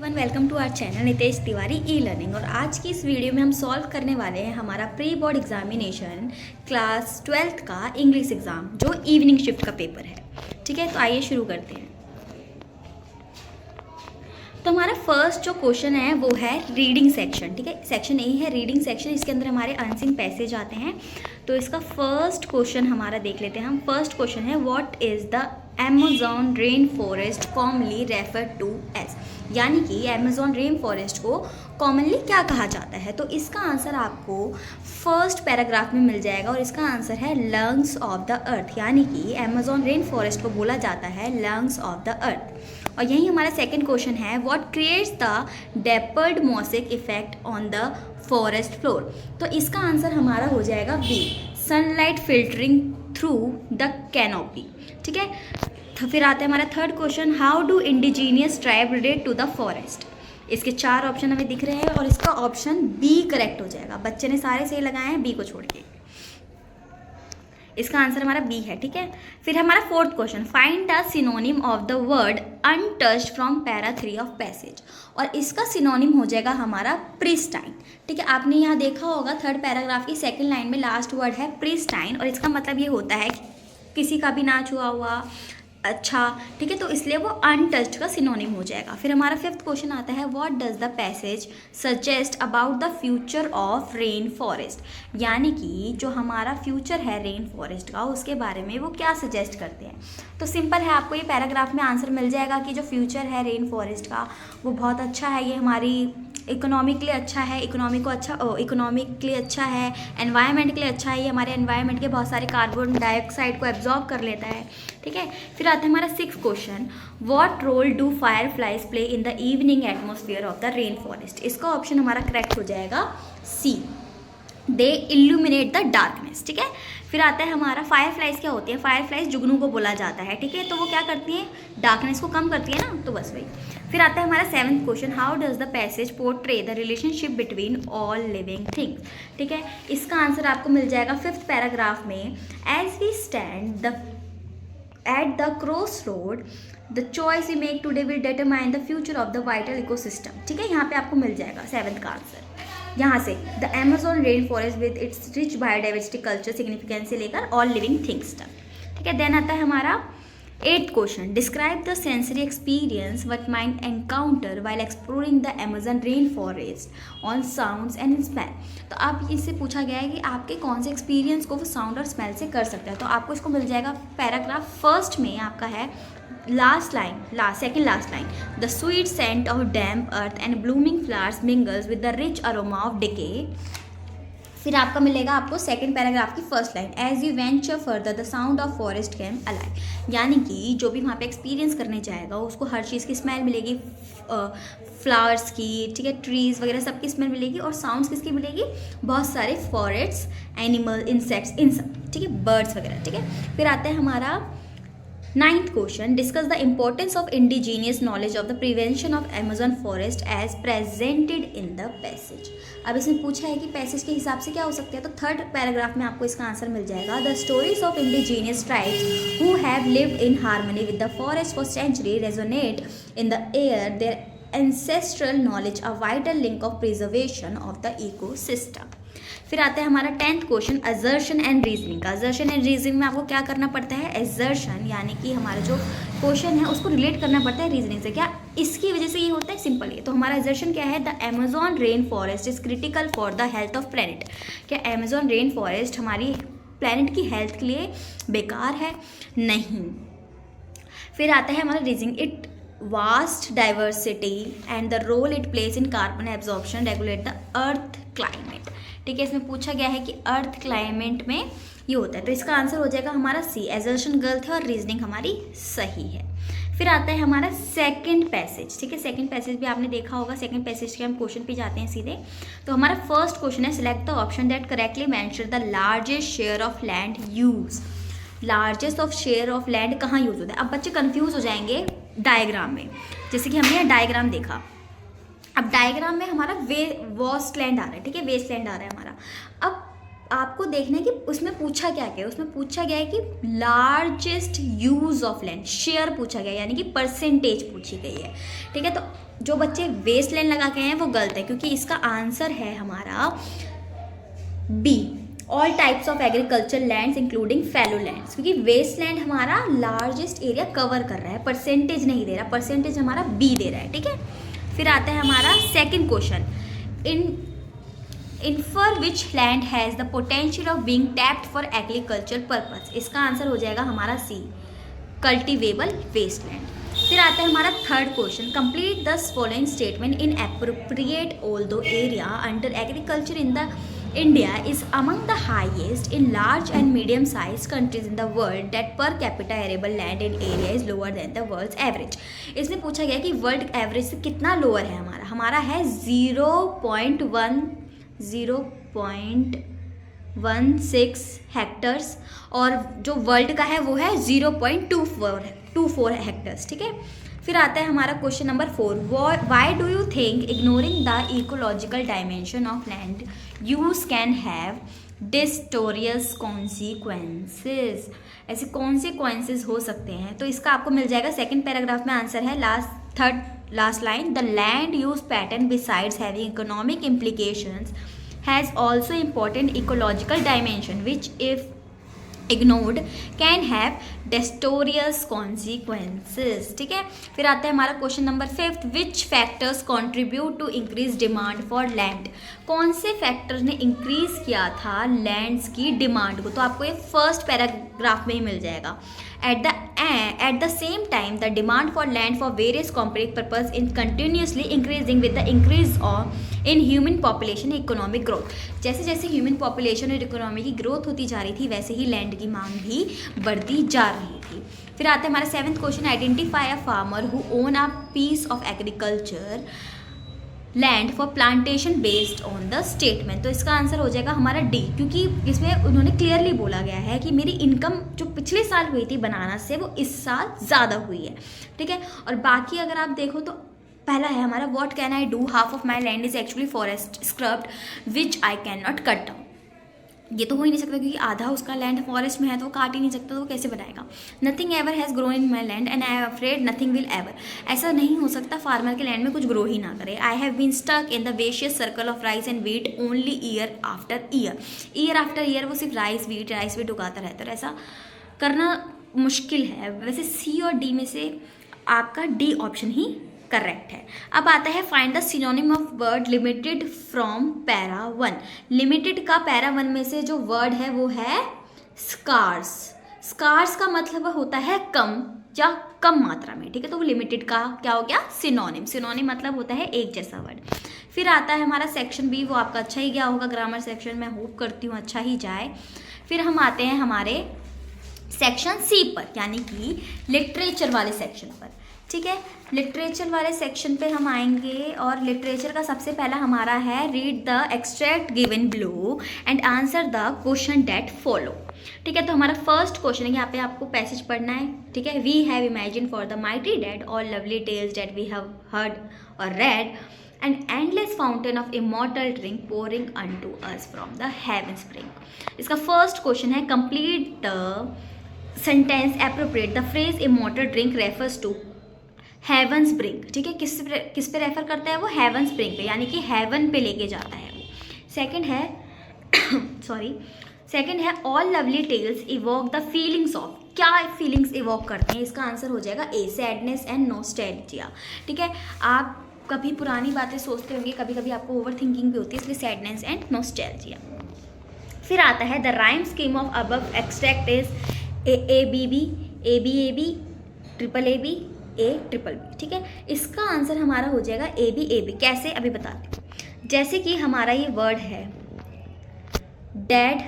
Everyone, welcome to our channel Nitesh Tiwari e learning. और आज की इस वीडियो में हम सॉल्व करने वाले हैं हमारा pre board examination class 12th का इंग्लिश एग्ज़ाम, जो इवनिंग शिफ्ट का पेपर है। ठीक है, तो आइए शुरू करते हैं। तो हमारा फर्स्ट जो क्वेश्चन है वो है रीडिंग सेक्शन। ठीक है, सेक्शन ए है रीडिंग सेक्शन। इसके अंदर हमारे अनसीन पैसेज आते हैं। तो इसका फर्स्ट क्वेश्चन हमारा देख लेते हैं हम। फर्स्ट क्वेश्चन है what is the Amazon rain forest commonly refer to as, यानी कि अमेज़न रेन फॉरेस्ट को कॉमनली क्या कहा जाता है। तो इसका आंसर आपको फर्स्ट पैराग्राफ में मिल जाएगा और इसका आंसर है लंग्स ऑफ द अर्थ, यानी कि अमेज़न रेन फॉरेस्ट को बोला जाता है लंग्स ऑफ द अर्थ। और यही हमारा सेकंड क्वेश्चन है what creates the dappled mosaic effect on the forest floor. तो इसका आंसर हमारा हो जाएगा B, sunlight filtering through the canopy. ठीक है, तो फिर आता है हमारा third question, how do indigenous tribe relate to the forest. इसके 4 ऑप्शन हमें दिख रहे हैं और इसका ऑप्शन बी करेक्ट हो जाएगा। बच्चे ने सारे सही लगाए हैं, बी को छोड़ के। इसका आंसर हमारा बी है। ठीक है, फिर हमारा fourth question, find the synonym of the word untouched from para 3 of passage. और इसका सिनोनिम हो जाएगा हमारा प्रिस्टाइन। ठीक है, आपने यहाँ देखा होगा थर्ड पैराग्राफ की सेकंड लाइन में लास्ट वर्ड है प्रिस्टाइन, और इसका मतलब ये होता है कि किसी का भी ना छुआ हुआ, अच्छा। ठीक है, तो इसलिए वो अनटच्ड का सिनोनिम हो जाएगा। फिर हमारा फिफ्थ क्वेश्चन आता है what does the passage suggest about the future of rain forest, यानी कि जो हमारा फ्यूचर है रेन फॉरेस्ट का उसके बारे में वो क्या सजेस्ट करते हैं। तो सिंपल है, आपको ये पैराग्राफ में आंसर मिल जाएगा कि जो फ्यूचर है रेन फॉरेस्ट का वो बहुत अच्छा है, ये हमारी इकोनॉमी के लिए अच्छा है, इकोनॉमी के लिए अच्छा है, एनवायरनमेंट के लिए अच्छा है, ये हमारे एनवायरनमेंट के बहुत सारे कार्बन डाइऑक्साइड को एब्जॉर्ब कर लेता है। ठीक है, फिर आता है हमारा sixth question, what role do fireflies play in the evening atmosphere of the rain forest. इसका ऑप्शन हमारा करेक्ट हो जाएगा C, they illuminate the darkness. ठीक है, फिर आता है हमारा फायर फ्लाइज क्या होती है। फायर फ्लाइज जुगनू को बोला जाता है। ठीक है, तो वो क्या करती हैं, डार्कनेस को कम करती है ना, तो बस वही। फिर आता है हमारा seventh question, how does the passage portray the relationship between all living things. ठीक है, इसका आंसर आपको मिल जाएगा फिफ्थ पैराग्राफ में, as we stand at the cross road the choice we make today will determine the future of the vital ecosystem. ठीक है, यहाँ पे आपको मिल जाएगा सेवन्थ का आंसर। यहाँ से the Amazon rain forest with its rich biodiversity culture significance से लेकर ऑल लिविंग थिंग्स तक। ठीक है, देन आता है हमारा 8th question, describe the sensory experience what mind encounter while exploring the Amazon rain forest on sounds and smell. तो आप इससे पूछा गया है कि आपके कौन से एक्सपीरियंस को वो साउंड और स्मेल से कर सकते हैं। तो आपको इसको मिल जाएगा पैराग्राफ फर्स्ट में, आपका है second last line, the sweet scent of damp earth and blooming flowers mingles with the rich aroma of decay. फिर आपका मिलेगा आपको सेकंड पैराग्राफ की first line, as you venture further the sound of forest came alive, यानी कि जो भी वहाँ पे एक्सपीरियंस करने जाएगा उसको हर चीज़ की स्मेल मिलेगी, फ्लावर्स की, ठीक है, ट्रीज़ वगैरह सबकी स्मेल मिलेगी, और साउंड्स किसकी मिलेगी, बहुत सारे फॉरेस्ट एनिमल, इंसेक्ट्स, इन सब, ठीक है, बर्ड्स वगैरह। ठीक है, फिर आता है हमारा 9th question, discuss the importance of indigenous knowledge of the prevention of Amazon forest as presented in the passage. अब इसमें पूछा है कि पैसेज के हिसाब से क्या हो सकता है। तो थर्ड पैराग्राफ में आपको इसका आंसर मिल जाएगा, the stories of indigenous tribes who have lived in harmony with the forest for century resonate in the air their ancestral knowledge a vital link of preservation of the ecosystem. फिर आता है हमारा 10th question, assertion and reasoning का। Assertion and reasoning में आपको क्या करना पड़ता है, असर्शन यानी कि हमारा जो क्वेश्चन है उसको रिलेट करना पड़ता है रीजनिंग से। क्या इसकी वजह से ये होता है, सिंपल ये। तो हमारा असर्शन क्या है, the Amazon rain forest is critical for the health of planet. क्या अमेज़न रेन फॉरेस्ट हमारी प्लैनेट की हेल्थ के लिए बेकार है? नहीं। फिर आता है हमारा reasoning, it vast diversity and the role it plays in carbon absorption regulate the earth climate. ठीक है, इसमें पूछा गया है कि अर्थ क्लाइमेट में ये होता है, तो इसका आंसर हो जाएगा हमारा सी, असर्शन गलत है और रीजनिंग हमारी सही है। फिर आता है हमारा सेकंड पैसेज। ठीक है, सेकंड पैसेज भी आपने देखा होगा। सेकंड पैसेज के हम क्वेश्चन पे जाते हैं सीधे। तो हमारा फर्स्ट क्वेश्चन है, select the option that correctly mention the largest share of land use. Largest of share of land कहाँ यूज होता है। अब बच्चे कंफ्यूज हो जाएंगे डायग्राम में, जैसे कि हमने डायग्राम देखा। अब डायग्राम में हमारा वेस्ट लैंड आ रहा है, ठीक है, वेस्ट लैंड आ रहा है हमारा। अब आपको देखना है कि उसमें पूछा क्या क्या है। उसमें पूछा गया है कि largest use of land, share पूछा गया है, यानी कि परसेंटेज पूछी गई है। ठीक है, तो जो बच्चे वेस्ट लैंड लगा के हैं वो गलत है, क्योंकि इसका आंसर है हमारा B, all types of agriculture lands including fallow lands, क्योंकि वेस्ट लैंड हमारा लार्जेस्ट एरिया कवर कर रहा है, परसेंटेज नहीं दे रहा, परसेंटेज हमारा बी दे रहा है। ठीक है, फिर आता है हमारा second question, infer which land has the potential of being tapped for agriculture purpose. इसका आंसर हो जाएगा हमारा सी, कल्टिवेबल वेस्ट लैंड। फिर आता है हमारा third question, complete the following statement in appropriate although area under agriculture in the India is among the highest in large and medium sized countries in the world that per capita arable land in area is lower than the world's average। इसमें पूछा गया कि world average से कितना lower है हमारा है 0.16 hectares, और जो वर्ल्ड का है वो है 0.24 हेक्टर्स। ठीक है, फिर आता है हमारा question number 4, why do you think ignoring the ecological dimension of land use can have disastrous consequences. ऐसे कॉन्सिक्वेंसेस हो सकते हैं, तो इसका आपको मिल जाएगा सेकंड पैराग्राफ में आंसर है, third last line, the land use pattern besides having economic implications has also important ecological dimension which if ignored can have disastrous consequences. ठीक है, फिर आता है हमारा question number 5, which factors contribute to increase demand for land. कौन से factors ने increase किया था लैंड्स की डिमांड को, तो आपको ये फर्स्ट पैराग्राफ में ही मिल जाएगा। At the same time, the demand for land for various comparative purpose is continuously increasing with the increase in human population and economic growth। जैसे जैसे ह्यूमन पॉपुलेशन और इकोनॉमी की ग्रोथ होती जा रही थी, वैसे ही लैंड की मांग भी बढ़ती जा रही थी। फिर आता है हमारा 7th question, identify a farmer who own a piece of agriculture land for plantation based on the statement. तो इसका आंसर हो जाएगा हमारा डी, क्योंकि इसमें उन्होंने क्लियरली बोला गया है कि मेरी इनकम जो पिछले साल हुई थी बनाना से वो इस साल ज़्यादा हुई है। ठीक है, और बाकी अगर आप देखो तो पहला है हमारा, what can I do, half of my land is actually forest scrubbed which I can not cut down. ये तो हो ही नहीं सकता, क्योंकि आधा उसका लैंड फॉरेस्ट में है तो वो काट ही नहीं सकता, तो वो कैसे बनाएगा। Nothing ever has grown in my land and I am afraid nothing will ever. ऐसा नहीं हो सकता फार्मर के लैंड में कुछ ग्रो ही ना करे। I have been stuck in the vicious circle of rice and wheat only year after year वो सिर्फ राइस वीट उगाता रहता है। ऐसा करना मुश्किल है। वैसे सी और डी में से आपका डी ऑप्शन ही करेक्ट है। अब आता है find the synonym of word limited from para 1। Limited का पैरा 1 में से जो वर्ड है वो है स्कार्स। स्कार्स का मतलब होता है कम या कम मात्रा में। ठीक है, तो वो लिमिटेड का क्या हो गया, सिनोनिम। सिनोनिम मतलब होता है एक जैसा वर्ड। फिर आता है हमारा सेक्शन बी, वो आपका अच्छा ही गया होगा ग्रामर सेक्शन, मैं होप करती हूँ अच्छा ही जाए। फिर हम आते हैं हमारे सेक्शन सी पर, यानी कि लिटरेचर वाले सेक्शन पर। ठीक है, लिटरेचर वाले सेक्शन पे हम आएंगे और लिटरेचर का सबसे पहला हमारा है read the extract given below and answer the question that follow. ठीक है, तो हमारा फर्स्ट क्वेश्चन है, यहाँ पे आपको पैसेज पढ़ना है। ठीक है, we have imagine for the mighty dead all lovely tales that we have heard or read an endless fountain of immortal drink pouring unto us from the heaven spring। इसका first question है complete the sentence appropriate the phrase immortal drink refers to heaven spring। ठीक है, किस पे refer करता है वो, heaven spring पे, यानी कि heaven पे लेके जाता है वो। सेकंड है all lovely tales evoke the feelings of। क्या फीलिंग्स इवोक करते हैं, इसका आंसर हो जाएगा ए, सैडनेस एंड नॉस्टैल्जिया। ठीक है, आप कभी पुरानी बातें सोचते होंगे, कभी कभी आपको ओवर थिंकिंग भी होती है, इसलिए सैडनेस एंड नॉस्टैल्जिया। फिर आता है the rhyme scheme of above extract is A B B, A B, triple A B, A triple B. ठीक है, इसका आंसर हमारा हो जाएगा ए बी। कैसे, अभी बताते हैं। जैसे कि हमारा ये वर्ड है डैड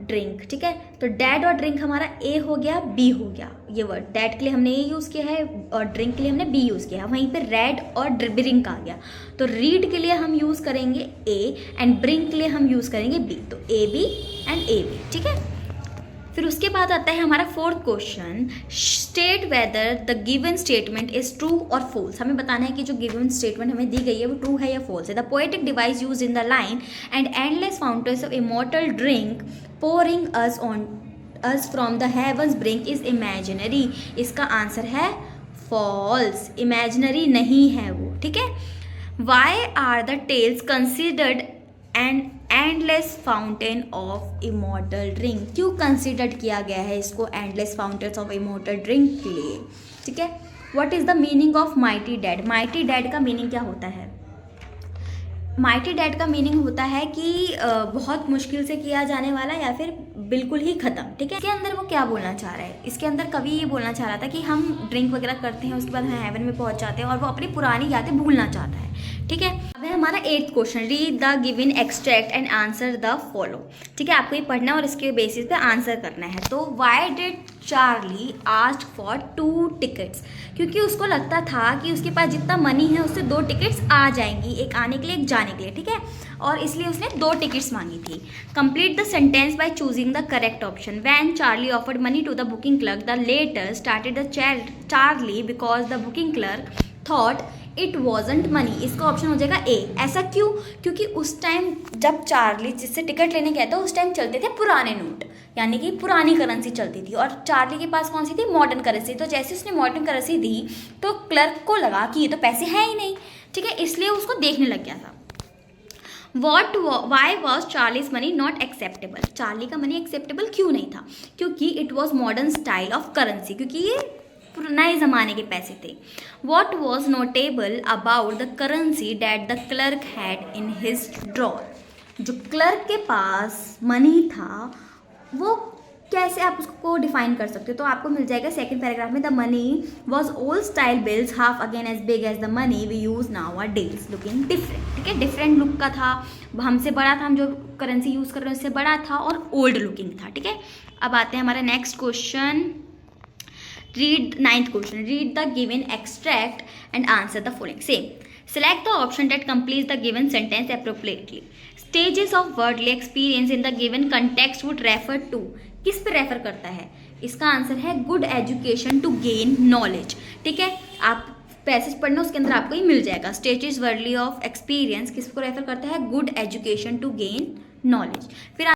ड्रिंक। ठीक है, तो डैड और ड्रिंक हमारा ए हो गया, बी हो गया। ये वर्ड डैड के लिए हमने ए यूज़ किया है और ड्रिंक के लिए हमने बी यूज़ किया है। वहीं पे रेड और ब्रिंक आ गया, तो रीड के लिए हम यूज़ करेंगे ए एंड ब्रिंक के लिए हम यूज़ करेंगे बी। तो A B and A B. ठीक है, फिर उसके बाद आता है हमारा fourth question, state whether the given statement is true or false. हमें बताना है कि जो गिवन स्टेटमेंट हमें दी गई है वो ट्रू है या फॉल्स है। The poetic device use in the line an endless fountains of immortal drink pouring us from the heaven's brink is imaginary. इसका आंसर है फॉल्स, इमेजिनरी नहीं है वो, ठीक है। Why are the tales considered an endless fountain of immortal drink. क्यों considered किया गया है इसको endless fountains of immortal drink के लिए, ठीक है। What is the meaning of mighty dead. Mighty dead का मीनिंग क्या होता है? माइटी डेड का मीनिंग होता है कि बहुत मुश्किल से किया जाने वाला या फिर बिल्कुल ही ख़त्म, ठीक है। इसके अंदर वो क्या बोलना चाह रहा है? इसके अंदर कवि ये बोलना चाह रहा था कि हम ड्रिंक वगैरह करते हैं, उसके बाद हम हेवन में पहुंच जाते हैं और वो अपनी पुरानी यादें भूलना चाहता है, ठीक है। अब है हमारा 8th question, read the given extract and answer the follow, ठीक है। आपको ये पढ़ना है और इसके बेसिस पे आंसर करना है। तो why did Charlie ask for 2 tickets. क्योंकि उसको लगता था कि उसके पास जितना मनी है उससे 2 टिकट्स आ जाएंगी, एक आने के लिए एक जाने के लिए, ठीक है। और इसलिए उसने 2 टिकट्स मांगी थी। Complete the sentence by choosing the correct option. When Charlie offered money to the booking clerk the latter started the Charlie because the booking clerk thought it wasn't money. इसका ऑप्शन हो जाएगा ए। ऐसा क्यों? क्योंकि उस time जब Charlie जिससे ticket लेने गया था उस टाइम चलते थे पुराने नोट, यानी कि पुरानी करेंसी चलती थी, और चार्ली के पास कौन सी थी? Modern currency. तो जैसे उसने मॉडर्न करेंसी दी तो क्लर्क को लगा कि ये तो पैसे हैं ही नहीं, ठीक है, इसलिए उसको देखने लग गया था। Why was Charlie's money not acceptable. Charlie का मनी एक्सेप्टेबल क्यों नहीं था? क्योंकि it was modern style of currency, क्योंकि ये नए ज़माने के पैसे थे। What was notable about the currency that the clerk had in his drawer. जो क्लर्क के पास मनी था वो कैसे आप उसको डिफाइन कर सकते हो? तो आपको मिल जाएगा 2nd पैराग्राफ में, the money was old style bills half again as big as the money we use nowadays looking different, ठीक है। डिफरेंट लुक का था, हमसे बड़ा था, हम जो करेंसी यूज़ कर रहे हैं उससे बड़ा था और ओल्ड लुकिंग था, ठीक है। अब आते हैं हमारा next question, read 9th question, read the given extract and answer the following. Same, select the option that completes the given sentence appropriately. Stages of worldly experience in the given context would refer to. किस पे refer करता है? इसका answer है good education to gain knowledge, ठीक है। आप passage पढ़ना उसके अंदर आपको ही मिल जाएगा। स्टेजेस वर्डली ऑफ एक्सपीरियंस किसको रेफर करता है? Good education to gain knowledge. फिर